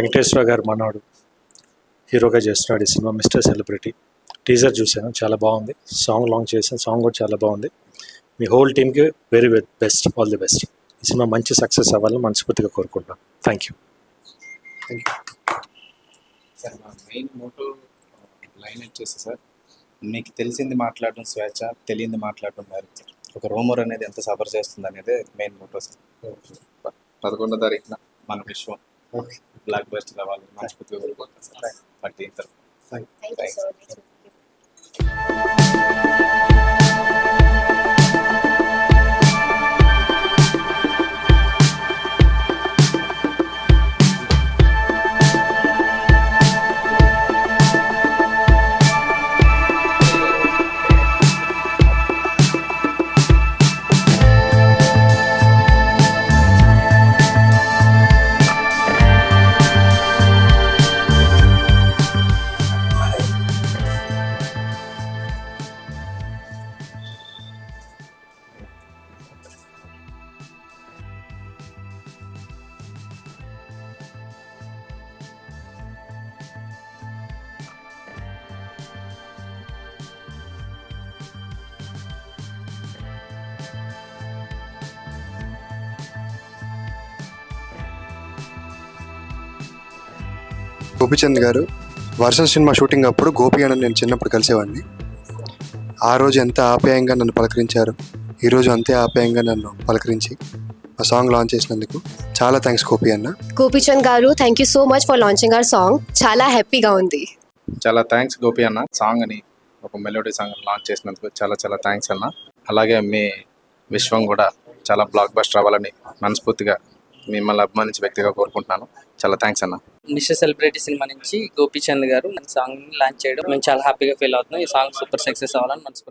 వెంకటేశ్వర గారు మనవాడు హీరోగా చేస్తున్నాడు ఈ సినిమా మిస్టర్ సెలబ్రిటీ. టీజర్ చూశాను, చాలా బాగుంది. సాంగ్ లాంచ్ చేశాను, సాంగ్ కూడా చాలా బాగుంది. మీ హోల్ టీమ్కి very best, all the best. ఈ సినిమా మంచి సక్సెస్ అవ్వాలని మనస్ఫూర్తిగా కోరుకుంటున్నాను. Thank you. సార్, మా మెయిన్ మోటో లైన్ వచ్చేసి సార్, మీకు తెలిసింది మాట్లాడడం స్వేచ్ఛ, తెలియంది మాట్లాడడం మ్యారేజ్ సార్. ఒక రూమర్ అనేది ఎంత సఫర్ చేస్తుంది అనేది మెయిన్ మోటో సార్. 11వ తారీఖున మన విశ్వం బ్లాక్ బస్టర్ అవ్వాలని మనస్ఫూర్తిగా కోరుకుంటున్నాను సార్. బట్ టీం తరఫున Thank you so much. Gopichand గారు వర్షం సినిమా షూటింగ్ అప్పుడు గోపి అన్న నేను చిన్నప్పుడు కలిసేవాడిని. ఆ రోజు ఎంత ఆప్యాయంగా నన్ను పలకరించారు, ఈరోజు అంతే ఆప్యాయంగా నన్ను పలకరించి ఆ సాంగ్ లాంచ్ చేసినందుకు చాలా థ్యాంక్స్ గోపి అన్న. గోపిచంద్ గారు, thank you so much for launching hour song. చాలా హ్యాపీగా ఉంది. చాలా థ్యాంక్స్ గోపి అన్న, సాంగ్ అని ఒక మెలోడీ సాంగ్ లాంచ్ చేసినందుకు చాలా చాలా థ్యాంక్స్ అన్న. అలాగే మీ విశ్వం కూడా చాలా బ్లాక్ బస్టర్ అవ్వాలని మనస్ఫూర్తిగా మిమ్మల్ని అభిమానించే వ్యక్తిగా కోరుకుంటున్నాను. చాలా థ్యాంక్స్ అన్న. మిస్టర్ సెలబ్రిటీ సినిమా నుంచి గోపిచంద్ గారు మన సాంగ్ లాంచ్ చేయడం మేము చాలా హ్యాపీగా ఫీల్ అవుతున్నాం. ఈ సాంగ్ సూపర్ సక్సెస్ అవ్వాలని మనస్ఫూర్తిగా